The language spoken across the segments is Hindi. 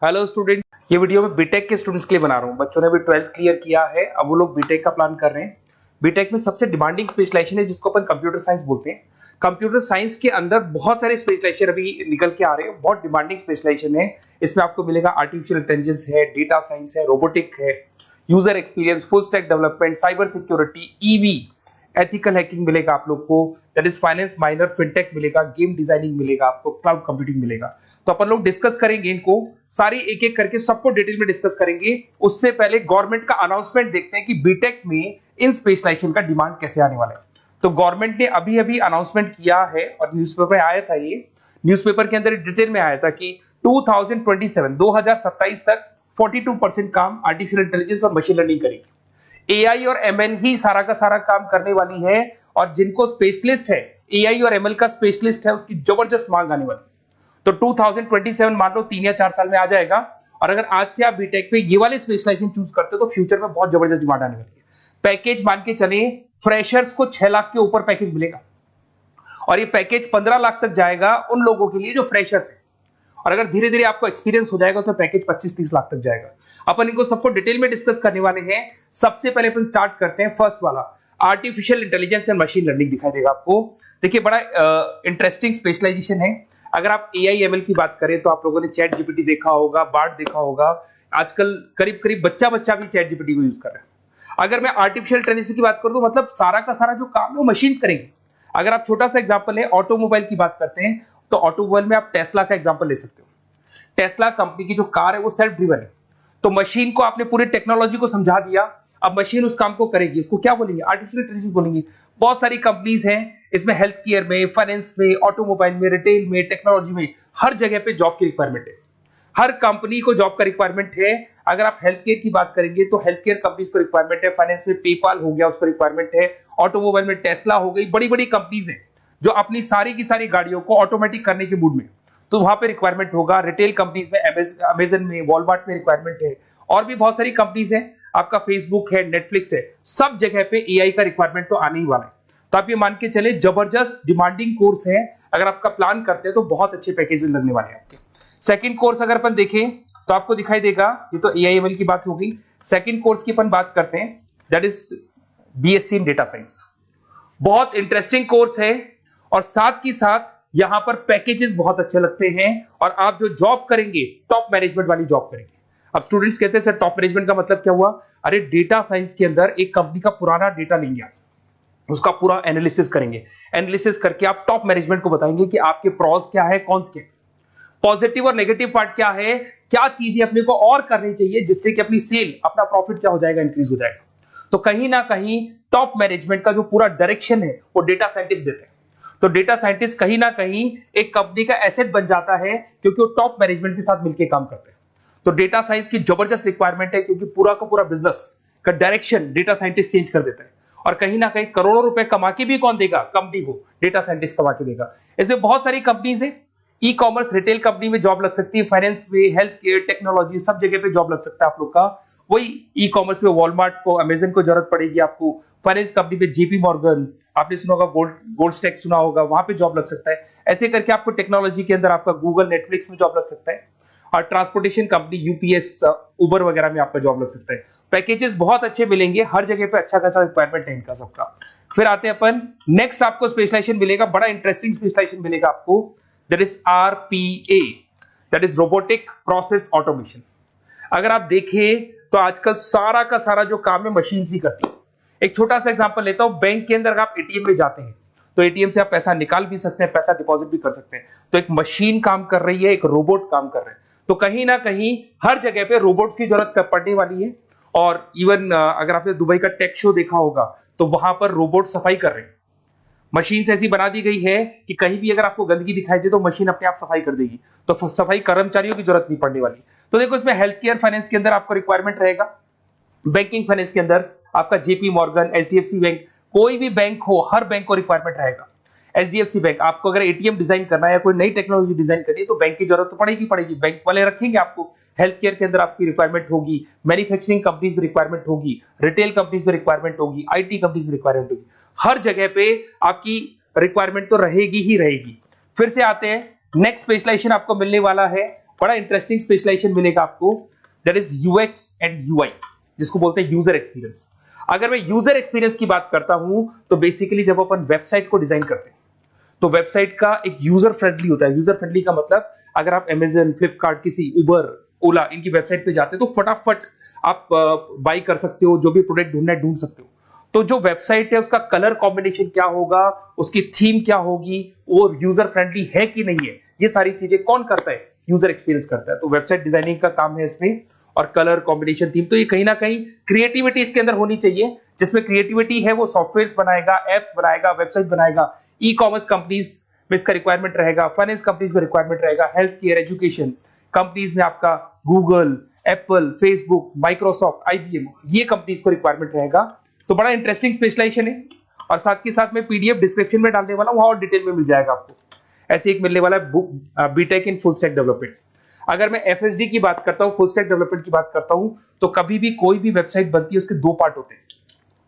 हेलो स्टूडेंट, ये वीडियो मैं बीटेक के स्टूडेंट्स के लिए बना रहा हूँ। बच्चों ने भी 12th क्लियर किया है, अब वो लोग बीटेक का प्लान कर रहे हैं। बीटेक में सबसे डिमांडिंग स्पेशलाइजेशन है जिसको अपन कंप्यूटर साइंस बोलते हैं। कंप्यूटर साइंस के अंदर बहुत सारे स्पेशलाइजेशन अभी निकल के आ रहे हैं, बहुत डिमांडिंग स्पेशलाइजेशन है। इसमें आपको मिलेगा आर्टिफिशियल इंटेलिजेंस है, डेटा साइंस है, रोबोटिक है, user experience, full stack development, cyber security, EV, ethical hacking मिलेगा आप लोग को, that is finance minor, fintech मिलेगा, गेम डिजाइनिंग मिलेगा आपको, क्लाउड कंप्यूटिंग मिलेगा। तो अपन लोग डिस्कस करेंगे इनको सारी एक एक करके, सबको डिटेल में डिस्कस करेंगे। उससे पहले गवर्नमेंट का अनाउंसमेंट देखते हैं कि बीटेक में इन स्पेशलाइजेशन का डिमांड कैसे आने वाला है। तो गवर्नमेंट ने अभी अभी अनाउंसमेंट किया है और न्यूज़पेपर में आया था, ये न्यूज़पेपर के अंदर डिटेल में आया था कि 2027 तक 42% काम आर्टिफिशियल इंटेलिजेंस और मशीन लर्निंग करेगी। एआई और एमएल ही सारा का सारा काम करने वाली है, और जिनको स्पेशलिस्ट है, एआई और एमएल का स्पेशलिस्ट है, उसकी जबरदस्त मांग आने वाली है। तो 2027 मान लो 3 या 4 साल में आ जाएगा। और अगर आज से आप बीटेक पे ये वाले स्पेशलाइजेशन चूज करते हो तो फ्यूचर में बहुत जबरदस्त डिमांड आने वाली है। पैकेज मान के चले, फ्रेशर्स को 6 लाख के ऊपर पैकेज मिलेगा, और ये पैकेज 15 लाख तक जाएगा उन लोगों के लिए जो फ्रेशर्स है। और अगर धीरे धीरे आपको एक्सपीरियंस हो जाएगा तो पैकेज 25-30 लाख तक जाएगा। अपन इनको सबको डिटेल में डिस्कस करने वाले हैं। सबसे पहले अपन स्टार्ट करते हैं फर्स्ट वाला, artificial intelligence and machine learning दिखाई देगा आपको। देखिए, बड़ा इंटरेस्टिंग स्पेशलाइजेशन है। अगर आप एआई एमएल की बात करें तो आप लोगों ने चैट जीपीटी देखा होगा, बार्ड देखा होगा। आजकल करीब करीब बच्चा भी चैट जीपीटी को यूज कर रहा है। अगर मैं आर्टिफिशियल इंटेलिजेंस की बात करूं तो मतलब सारा का सारा जो काम है वो मशीन्स करेंगे। अगर आप छोटा सा एग्जांपल है, ऑटोमोबाइल की बात करते हैं तो ऑटोमोबाइल में आप टेस्ला का एग्जांपल ले सकते हो। टेस्ला कंपनी की जो कार है वो सेल्फ ड्रिवन है। तो मशीन को आपने पूरी टेक्नोलॉजी को समझा दिया, अब मशीन उस काम को करेगी। इसको क्या बोलेंगे? आर्टिफिशियल इंटेलिजेंस बोलेंगे। बहुत सारी कंपनीज हैं इसमें, हेल्थ केयर में, फाइनेंस में, ऑटोमोबाइल में, रिटेल में, टेक्नोलॉजी में, हर जगह पे जॉब की रिक्वायरमेंट है। हर कंपनी को जॉब का रिक्वायरमेंट है। अगर आप हेल्थ केयर की बात करेंगे तो हेल्थ केयर कंपनीज को रिक्वायरमेंट है, फाइनेंस में पेपाल हो गया उसको रिक्वायरमेंट है, ऑटोमोबाइल में टेस्ला हो गई, बड़ी बड़ी कंपनीज हैं जो अपनी सारी की सारी गाड़ियों को ऑटोमेटिक करने के मूड में, तो वहां पे रिक्वायरमेंट होगा। रिटेल कंपनीज में अमेजन में, वॉलमार्ट में रिक्वायरमेंट है, और भी बहुत सारी कंपनीज हैं, आपका फेसबुक है, नेटफ्लिक्स है, सब जगह पे एआई का रिक्वायरमेंट तो आने ही वाला है। तो आप ये मान के चले जबरदस्त डिमांडिंग कोर्स है। अगर आपका प्लान करते हैं तो बहुत अच्छे पैकेजेस लगने वाले हैं आपके। सेकंड कोर्स अगर अपन देखें तो आपको दिखाई देगा, ये तो एआई एमएल की बात हो गई। सेकंड कोर्स की अपन बात करते हैं, that is BSc in data science. बहुत इंटरेस्टिंग कोर्स है, और साथ ही साथ यहां पर पैकेजेस बहुत अच्छे लगते हैं, और आप जो जॉब करेंगे टॉप मैनेजमेंट वाली जॉब करेंगे। अब स्टूडेंट्स कहते हैं सर टॉप मैनेजमेंट का मतलब क्या हुआ? अरे डेटा साइंस के अंदर एक कंपनी का पुराना डेटा लेंगे आप, उसका पूरा एनालिसिस करेंगे, एनालिसिस करके आप टॉप मैनेजमेंट को बताएंगे कि आपके प्रॉस क्या है, कॉन्स क्या है, पॉजिटिव और नेगेटिव पार्ट क्या है, क्या चीजें अपने को और करनी चाहिए जिससे कि अपनी सेल, अपना प्रॉफिट क्या हो जाएगा, इंक्रीज हो जाएगा। तो कहीं ना कहीं टॉप मैनेजमेंट का जो पूरा डायरेक्शन है वो डेटा साइंटिस्ट देते हैं। तो डेटा साइंटिस्ट कहीं ना कहीं एक कंपनी का एसेट बन जाता है, क्योंकि वो टॉप मैनेजमेंट के साथ मिलकर काम करते हैं। तो डेटा साइंस की जबरदस्त रिक्वायरमेंट है, क्योंकि पूरा का पूरा बिजनेस का डायरेक्शन डेटा साइंटिस्ट चेंज कर देता है। और कहीं ना कहीं करोड़ों रुपए कमा के भी कौन देगा? कंपनी को डेटा साइंटिस्ट कमा के देगा। ऐसे बहुत सारी कंपनीज है, ई कॉमर्स, रिटेल कंपनी में जॉब लग सकती है, फाइनेंस में, हेल्थ केयर, टेक्नोलॉजी, सब जगह पे जॉब लग सकता है आप लोग का। वही ई कॉमर्स में वॉलमार्ट को, अमेजन को जरूरत पड़ेगी आपको। फाइनेंस कंपनी में जेपी मॉर्गन, आपने सुना होगा, गोल्ड स्टैक सुना होगा, वहां पे जॉब लग सकता है। ऐसे करके आपको टेक्नोलॉजी के अंदर आपका गूगल, नेटफ्लिक्स में जॉब लग सकता है। और ट्रांसपोर्टेशन कंपनी, यूपीएस, उबर वगैरह में आपका जॉब लग सकता है। पैकेजेस बहुत अच्छे मिलेंगे, हर जगह पे अच्छा खासा रिक्वायरमेंट है इनका सबका। फिर आते हैं अपन नेक्स्ट, आपको स्पेशलाइजेशन मिलेगा, बड़ा इंटरेस्टिंग स्पेशलाइजेशन मिलेगा आपको, that is RPA, that is robotic process automation. अगर आप देखें तो आजकल सारा का सारा जो काम है मशीन ही करती है। एक छोटा सा एग्जांपल लेता हूं, बैंक के अंदर अगर आप एटीएम में जाते हैं तो एटीएम से आप पैसा निकाल भी सकते हैं, पैसा डिपॉजिट भी कर सकते हैं। तो एक मशीन काम कर रही है, एक रोबोट काम कर रहे हैं। तो कहीं ना कहीं हर जगह पे रोबोट्स की जरूरत पड़ने वाली है। और इवन अगर आपने दुबई का टेक शो देखा होगा तो वहां पर रोबोट सफाई कर रहे हैं। मशीन ऐसी बना दी गई है कि कहीं भी अगर आपको गंदगी दिखाई दे तो मशीन अपने आप सफाई कर देगी। तो सफाई कर्मचारियों की जरूरत नहीं पड़ने वाली। तो देखो, इसमें हेल्थ केयर, फाइनेंस के अंदर आपको रिक्वायरमेंट रहेगा। बैंकिंग फाइनेंस के अंदर आपका जेपी मॉर्गन, एचडीएफसी बैंक, कोई भी बैंक हो, हर बैंक को रिक्वायरमेंट रहेगा। एचडीएफसी बैंक, आपको अगर एटीएम डिजाइन करना है या कोई नई टेक्नोलॉजी डिजाइन करनी है तो बैंक की जरूरत तो पड़ेगी, बैंक वाले रखेंगे आपको। हेल्थ केयर के अंदर आपकी रिक्वायरमेंट होगी, मैन्युफैक्चरिंग कंपनीज में रिक्वायरमेंट होगी, रिटेल कंपनीज में रिक्वायरमेंट होगी, आईटी कंपनीज में रिक्वायरमेंट होगी। हर जगह पे आपकी रिक्वायरमेंट तो रहेगी ही रहेगी। फिर से आते हैं, नेक्स्ट स्पेशलाइजेशन आपको मिलने वाला है बड़ा इंटरेस्टिंग स्पेशलाइजेशन मिलेगा आपको, that is UX and UI, जिसको बोलते हैं यूजर एक्सपीरियंस। अगर मैं यूजर एक्सपीरियंस की बात करता हूं तो बेसिकली जब अपन वेबसाइट को डिजाइन करते हैं तो वेबसाइट का एक यूजर फ्रेंडली होता है। यूजर फ्रेंडली का मतलब अगर आप अमेजन, फ्लिपकार्ट, किसी उबर, ओला इनकी वेबसाइट पे जाते हैं तो फटाफट आप बाई कर सकते हो, जो भी प्रोडक्ट ढूंढना है ढूंढ सकते हो। तो जो वेबसाइट है उसका कलर कॉम्बिनेशन क्या होगा, उसकी थीम क्या होगी, वो यूजर फ्रेंडली है कि नहीं है, ये सारी चीजें कौन करता है, यूजर एक्सपीरियंस करता है। तो वेबसाइट डिजाइनिंग का काम है इसमें, और कलर कॉम्बिनेशन, थीम, तो ये कहीं ना कहीं क्रिएटिविटी इसके अंदर होनी चाहिए। जिसमें क्रिएटिविटी है वो सॉफ्टवेयर बनाएगा, एप्स बनाएगा, वेबसाइट बनाएगा। ई कॉमर्स कंपनीज में इसका रिक्वायरमेंट रहेगा, फाइनेंस कंपनीज में रिक्वायरमेंट रहेगा, हेल्थ केयर, एजुकेशन कंपनीज में आपका Google, Apple, Facebook, Microsoft, IBM, ये कंपनीज को रिक्वायरमेंट रहेगा। तो बड़ा इंटरेस्टिंग स्पेशलाइजेशन है। और साथ के साथ में पीडीएफ डिस्क्रिप्शन में डालने वाला हूं, वहां और डिटेल में मिल जाएगा आपको। ऐसे एक मिलने वाला है BTech in full stack development. अगर मैं एफएसडी की बात करता हूं, फुल स्टैक डेवलपमेंट की बात करता हूं, तो कभी भी कोई भी वेबसाइट बनती है उसके दो पार्ट होते हैं,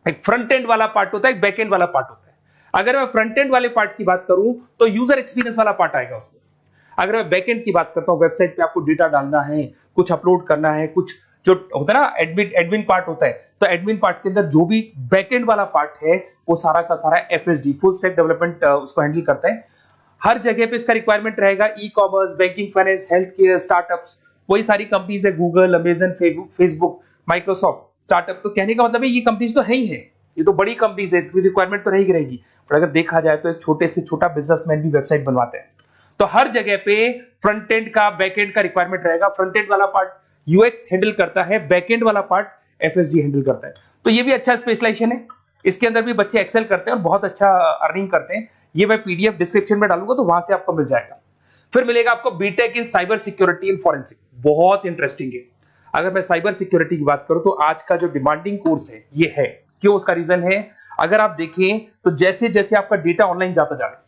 एक फ्रंट एंड वाला पार्ट होता है, एक बैक एंड वाला पार्ट होता है। अगर मैं फ्रंट एंड वाले पार्ट की बात करूं तो यूजर एक्सपीरियंस वाला पार्ट आएगा उसमें। अगर मैं बैक एंड की बात करता हूं, वेबसाइट पे आपको डेटा डालना है, कुछ अपलोड करना है, कुछ जो होता है ना एडमिन पार्ट होता है, तो एडमिन पार्ट के अंदर जो भी बैक एंड वाला पार्ट है वो सारा का सारा एफएसडी, फुल स्टैक डेवलपमेंट, उसको हैंडल करता है। हर जगह पे इसका रिक्वायरमेंट रहेगा। E commerce, banking, finance, health care, startups, वही सारी कंपनीज है, Google, Amazon, Facebook, Microsoft, startup. तो कहने का मतलब है ये कंपनीज तो है ही है, ये तो बड़ी कंपनीज है, इसकी रिक्वायरमेंट तो रहेगी। पर अगर देखा जाए तो एक छोटे से छोटा बिजनेसमैन भी वेबसाइट बनवाते हैं। तो हर जगह पे फ्रंट एंड का, बैक एंड का रिक्वायरमेंट रहेगा। फ्रंट एंड वाला पार्ट यूएक्स हैंडल करता है, बैक एंड वाला पार्ट एफएसडी हैंडल करता है। तो ये भी अच्छा स्पेशलाइजेशन है, इसके अंदर भी बच्चे एक्सेल करते हैं और बहुत अच्छा अर्निंग करते हैं। ये मैं पीडीएफ डिस्क्रिप्शन में डालूंगा तो वहां से आपको मिल जाएगा। फिर मिलेगा आपको BTech in cyber security and forensic, बहुत इंटरेस्टिंग है। अगर मैं साइबर सिक्योरिटी की बात करूं तो आज का जो डिमांडिंग कोर्स है ये है। क्यों? उसका रीजन है, अगर आप देखें तो जैसे जैसे आपका डेटा ऑनलाइन जाता जा रहा है,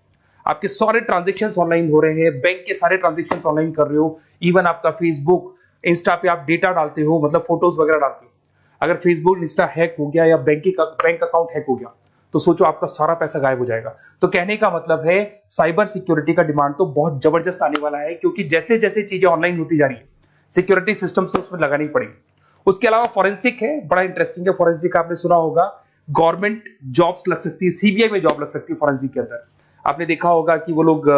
आपके सारे ट्रांजेक्शंस ऑनलाइन हो रहे हैं, बैंक के सारे ट्रांजेक्शंस ऑनलाइन कर रहे हो, इवन आपका फेसबुक, इंस्टा पे आप डेटा डालते हो, मतलब फोटोज वगैरह डालते हो। अगर फेसबुक, इंस्टा हैक हो गया या बैंक अकाउंट हैक हो गया तो सोचो आपका सारा पैसा गायब हो जाएगा। तो कहने का मतलब है साइबर सिक्योरिटी का डिमांड तो बहुत जबरदस्त आने वाला है, क्योंकि जैसे जैसे चीजें ऑनलाइन होती जा रही है सिक्योरिटी सिस्टम्स तो उसमें लगानी पड़ेगी। उसके अलावा फॉरेंसिक है, बड़ा इंटरेस्टिंग है। फॉरेंसिक आपने सुना होगा, गवर्नमेंट जॉब्स लग सकती है, सीबीआई में जॉब लग सकती है फॉरेंसिक के अंदर। आपने देखा होगा कि वो लोग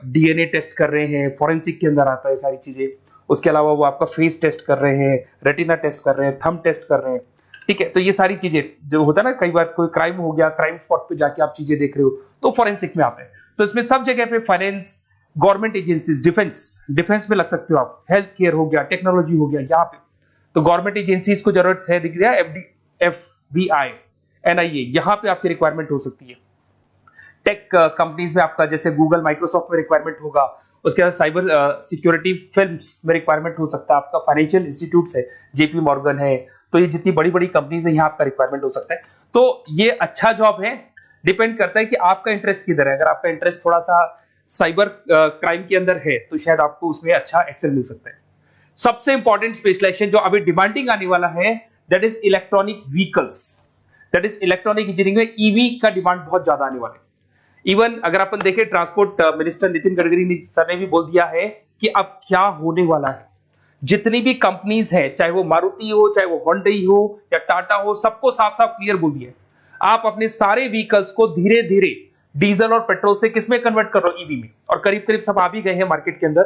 डीएनए टेस्ट कर रहे हैं, फॉरेंसिक के अंदर आता है सारी चीजें। उसके अलावा वो आपका फेस टेस्ट कर रहे हैं, रेटिना टेस्ट कर रहे हैं, थंब टेस्ट कर रहे हैं, ठीक है। तो ये सारी चीजें जो होता है ना, कई बार कोई क्राइम हो गया, क्राइम स्पॉट पे जाके आप चीजें देख रहे हो तो फॉरेंसिक में आता है। तो इसमें सब जगह पे फाइनेंस, गवर्नमेंट एजेंसीज, डिफेंस में लग सकते हो आप, हेल्थ केयर हो गया, टेक्नोलॉजी हो गया, यहाँ पे तो गवर्नमेंट एजेंसीज को जरूरत है, दिख गया एफबीआई, एनआईए, यहाँ पे आपकी रिक्वायरमेंट हो सकती है। टेक कंपनीज में आपका जैसे गूगल, माइक्रोसॉफ्ट में रिक्वायरमेंट होगा। उसके बाद साइबर सिक्योरिटी फिल्म्स में रिक्वायरमेंट हो सकता है आपका, फाइनेंशियल इंस्टीट्यूट्स है, जेपी मॉर्गन है, तो ये जितनी बड़ी बड़ी कंपनीज है यहाँ आपका रिक्वायरमेंट हो सकता है। तो ये अच्छा जॉब है, डिपेंड करता है कि आपका इंटरेस्ट किधर है। अगर आपका इंटरेस्ट थोड़ा सा साइबर क्राइम के अंदर है तो शायद आपको उसमें अच्छा एक्सेल मिल सकता है। सबसे इंपॉर्टेंट स्पेशलाइजेशन जो अभी डिमांडिंग आने वाला है, that is electronic vehicles, that is electronic engineering में ईवी का डिमांड बहुत ज्यादा आने वाला है। इवन अगर अपन देखें, transport minister Nitin Gadkari sir ने भी बोल दिया है कि अब क्या होने वाला है, जितनी भी कंपनीज है, चाहे वो मारुति हो, चाहे वो होंडई हो या टाटा हो, सबको साफ साफ क्लियर बोल दिया, आप अपने सारे व्हीकल्स को धीरे धीरे डीजल और पेट्रोल से किसमें कन्वर्ट कर रहे हो, ईवी में। और करीब करीब सब आ भी गए हैं मार्केट के अंदर।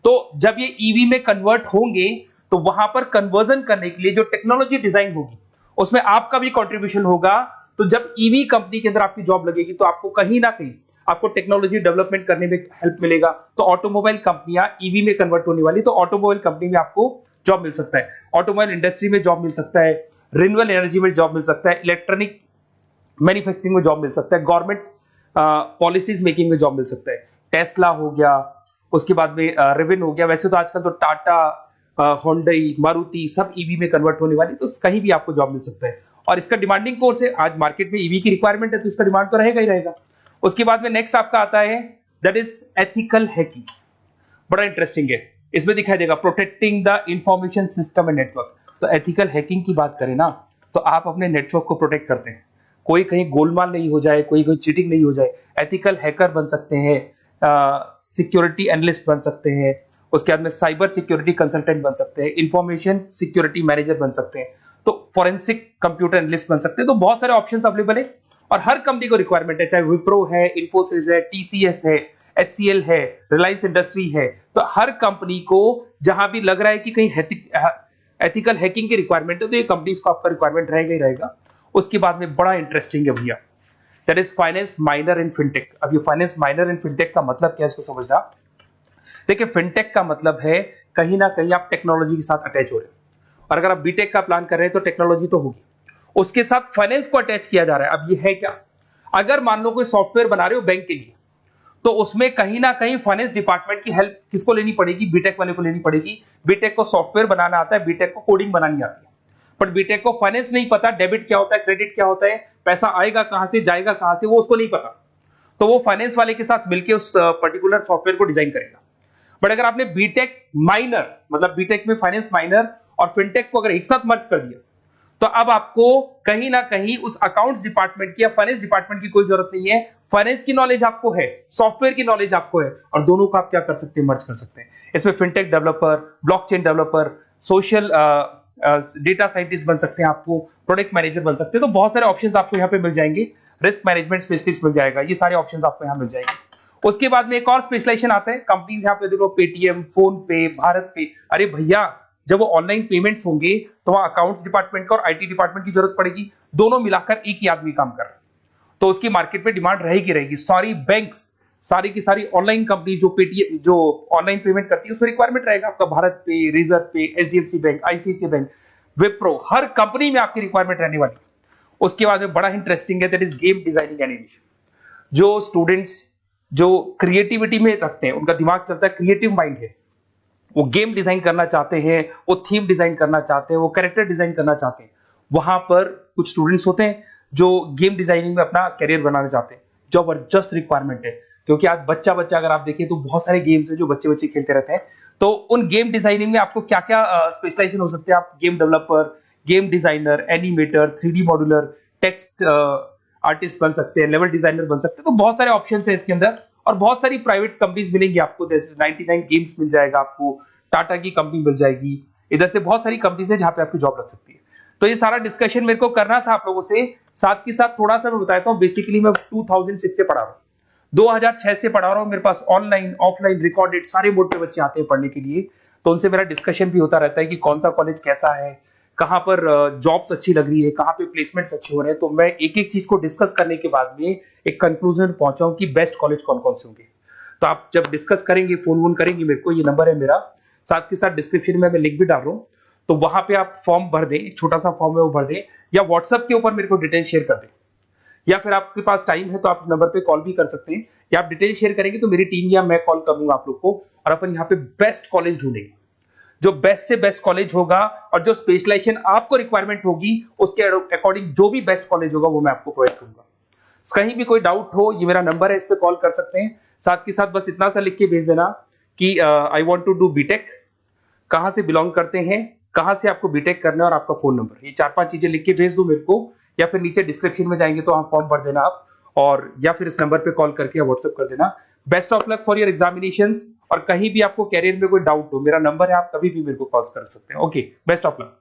तो जब ये ईवी में कन्वर्ट होंगे तो वहां पर कन्वर्जन करने के लिए जो टेक्नोलॉजी डिजाइन होगी उसमें आपका भी कॉन्ट्रीब्यूशन होगा। तो जब ईवी कंपनी के अंदर आपकी जॉब लगेगी तो आपको कहीं ना कहीं आपको टेक्नोलॉजी डेवलपमेंट करने में हेल्प मिलेगा। तो ऑटोमोबाइल कंपनियां ईवी में कन्वर्ट होने वाली, तो ऑटोमोबाइल कंपनी में आपको जॉब मिल सकता है, ऑटोमोबाइल इंडस्ट्री में जॉब मिल सकता है, रिन्यूएबल एनर्जी में जॉब मिल सकता है, इलेक्ट्रॉनिक मैन्युफैक्चरिंग में जॉब मिल सकता है, गवर्नमेंट पॉलिसीज मेकिंग में जॉब मिल सकता है। टेस्ला हो गया, उसके बाद में रिविन हो गया। वैसे तो आजकल तो टाटा, होंडई, मारुति सब ईवी में कन्वर्ट होने वाली, तो कहीं भी आपको जॉब मिल सकता है। और इसका डिमांडिंग कोर्स है, आज मार्केट में ईवी की रिक्वायरमेंट है तो इसका डिमांड तो रहेगा ही रहेगा। उसके बाद में नेक्स्ट आपका आता है दैट इज एथिकल हैकिंग, बड़ा इंटरेस्टिंग है। इसमें दिखाई देगा protecting the information system and network. तो एथिकल हैकिंग की बात करें ना, तो आप अपने नेटवर्क को प्रोटेक्ट करते हैं, कोई कहीं गोलमाल नहीं हो जाए, कोई चीटिंग नहीं हो जाए। एथिकल हैकर बन सकते हैं, सिक्योरिटी एनालिस्ट बन सकते हैं, उसके बाद में साइबर सिक्योरिटी कंसल्टेंट बन सकते हैं, इंफॉर्मेशन सिक्योरिटी मैनेजर बन सकते हैं, तो फॉरेंसिक कंप्यूटर एनालिस्ट बन सकते हैं। तो बहुत सारे ऑप्शंस अवेलेबल है और हर कंपनी को रिक्वायरमेंट है, चाहे विप्रो है, इन्फोसिस है, टीसीएस है, एचसीएल है, रिलायंस इंडस्ट्री है। तो हर कंपनी को जहां भी लग रहा है कि कहीं एथिकल हैकिंग की रिक्वायरमेंट है तो ये कंपनीज को आपका रिक्वायरमेंट रहेगा ही रहेगा। उसके बाद में बड़ा इंटरेस्टिंग है भैया, that is finance minor in fintech. अब ये फाइनेंस माइनर इन फिनटेक का मतलब क्या है इसको समझना। देखिए फिनटेक का मतलब है कहीं ना कहीं आप टेक्नोलॉजी के साथ अटैच हो रहे हैं, और अगर आप बीटेक का प्लान कर रहे हैं तो टेक्नोलॉजी तो होगी, उसके साथ फाइनेंस को अटैच किया जा रहा है। अब ये है क्या, अगर मान लो कोई सॉफ्टवेयर बना रहे हो बैंक के लिए, तो उसमें कहीं ना कहीं फाइनेंस डिपार्टमेंट की हेल्प किसको लेनी पड़ेगी, बीटेक वाले को लेनी पड़ेगी। बीटेक को सॉफ्टवेयर बनाना आता है, बीटेक को कोडिंग बनानी आती है, पर बीटेक को फाइनेंस नहीं पता, डेबिट क्या होता है, क्रेडिट क्या होता है, पैसा आएगा कहां से जाएगा कहां से, वो उसको नहीं पता। तो वो फाइनेंस वाले के साथ मिलकर उस पर्टिकुलर सॉफ्टवेयर को डिजाइन करेगा। बट अगर आपने बीटेक माइनर मतलब बीटेक में फाइनेंस माइनर और फिनटेक को अगर एक साथ मर्ज कर दिया, तो अब आपको कहीं ना कहीं उस अकाउंट्स डिपार्टमेंट की या फाइनेंस डिपार्टमेंट की कोई जरूरत नहीं है। फाइनेंस की नॉलेज आपको है, सॉफ्टवेयर की नॉलेज आपको है, और दोनों को आप क्या कर सकते हैं, मर्ज कर सकते हैं। इसमें fintech developer, blockchain developer, social data scientist बन सकते हैं, आपको प्रोडक्ट मैनेजर बन सकते हैं। तो बहुत सारे ऑप्शंस आपको यहाँ पे मिल जाएंगे, रिस्क मैनेजमेंट स्पेशलिस्ट मिल जाएगा, ये सारे ऑप्शंस आपको यहाँ मिल जाएंगे। उसके बाद में एक और स्पेशलाइजेशन आता है, कंपनीज यहाँ पे देखो पेटीएम, फोन पे, भारत पे। अरे भैया जब वो ऑनलाइन पेमेंट्स होंगे तो वहां अकाउंट्स डिपार्टमेंट का और आईटी डिपार्टमेंट की जरूरत पड़ेगी, दोनों मिलाकर एक ही आदमी काम कर रहा है, तो उसकी मार्केट में डिमांड रहेगी रहेगी। सारी बैंक्स, सारी की सारी ऑनलाइन कंपनी जो पेटीएम जो ऑनलाइन पेमेंट करती है उसमें रिक्वायरमेंट रहेगा आपका, भारत पे, Razorpay, HDFC bank, ICICI bank, Wipro, हर कंपनी में आपकी रिक्वायरमेंट रहने वाली है। उसके बाद में बड़ा इंटरेस्टिंग है, that is game designing animation. जो स्टूडेंट्स जो क्रिएटिविटी में रखते हैं, उनका दिमाग चलता है, क्रिएटिव माइंड है, वो गेम डिजाइन करना चाहते हैं, वो थीम डिजाइन करना चाहते हैं, वो कैरेक्टर डिजाइन करना चाहते हैं, वहां पर कुछ स्टूडेंट्स होते हैं जो गेम डिजाइनिंग में अपना करियर बनाना चाहते हैं। जबरदस्त रिक्वायरमेंट है, क्योंकि आज बच्चा बच्चा अगर आप देखें तो बहुत सारे गेम्स हैं जो बच्चे बच्चे खेलते रहते हैं। तो उन गेम डिजाइनिंग में आपको क्या क्या स्पेशलाइजेशन हो सकते हैं, आप game developer, game designer, animator, 3D modular, text artist बन सकते हैं, लेवल डिजाइनर बन सकते हैं। तो बहुत सारे ऑप्शंस हैं इसके अंदर, और बहुत सारी प्राइवेट कंपनीज मिलेंगी आपको, जैसे 99 गेम्स मिल जाएगा आपको, टाटा की कंपनी मिल जाएगी, इधर से बहुत सारी कंपनीज है जहां पे आपकी जॉब लग सकती है। तो ये सारा डिस्कशन मेरे को करना था आप लोगों से, साथ के साथ थोड़ा सा मैं बताता हूँ। बेसिकली मैं 2006 से पढ़ा रहा हूँ, 2006 से पढ़ा रहा हूँ। मेरे पास ऑनलाइन ऑफलाइन रिकॉर्डेड सारे बोर्ड पे बच्चे आते हैं पढ़ने के लिए, तो उनसे मेरा डिस्कशन भी होता रहता है कि कौन सा कॉलेज कैसा है, कहां पर जॉब्स अच्छी लग रही है, कहां पे प्लेसमेंट्स अच्छे हो रहे हैं। तो मैं एक एक चीज को डिस्कस करने के बाद में एक कंक्लूजन पहुंचा हूं कि बेस्ट कॉलेज कौन कौन से होंगे। तो आप जब डिस्कस करेंगे, फोन वोन करेंगे मेरे को, ये नंबर है मेरा, साथ के साथ डिस्क्रिप्शन में मैं लिंक भी डाल रहा हूँ, तो वहां पे आप फॉर्म भर दें, छोटा सा फॉर्म है वो भर दें, या व्हाट्सएप के ऊपर मेरे को डिटेल शेयर कर दें, या फिर आपके पास टाइम है तो आप इस नंबर पे कॉल भी कर सकते हैं, या आप डिटेल शेयर करेंगे तो मेरी टीम या मैं कॉल करूंगा आप लोग को, और अपन यहाँ पे बेस्ट कॉलेज ढूंढेंगे, जो बेस्ट से बेस्ट कॉलेज होगा, और जो स्पेशलाइजेशन आपको रिक्वायरमेंट होगी उसके अकॉर्डिंग जो भी बेस्ट कॉलेज होगा वो मैं आपको प्रोवाइड करूंगा। कहीं भी कोई डाउट हो, ये मेरा नंबर है, इस पे कॉल कर सकते हैं। साथ के साथ बस इतना सा लिख के भेज देना कि I want to do BTech, कहां से बिलोंग करते हैं, कहां से आपको बीटेक करना है, और आपका फोन नंबर, ये 4-5 चीजें लिख के भेज दो मेरे को, या फिर नीचे डिस्क्रिप्शन में जाएंगे तो आप फॉर्म भर देना आप, और या फिर इस नंबर पे कॉल करके या व्हाट्सएप कर देना। Best of luck for your examinations, और कहीं भी आपको कैरियर में कोई डाउट हो, मेरा नंबर है, आप कभी भी मेरे को कॉल कर सकते हैं। Okay, best of luck.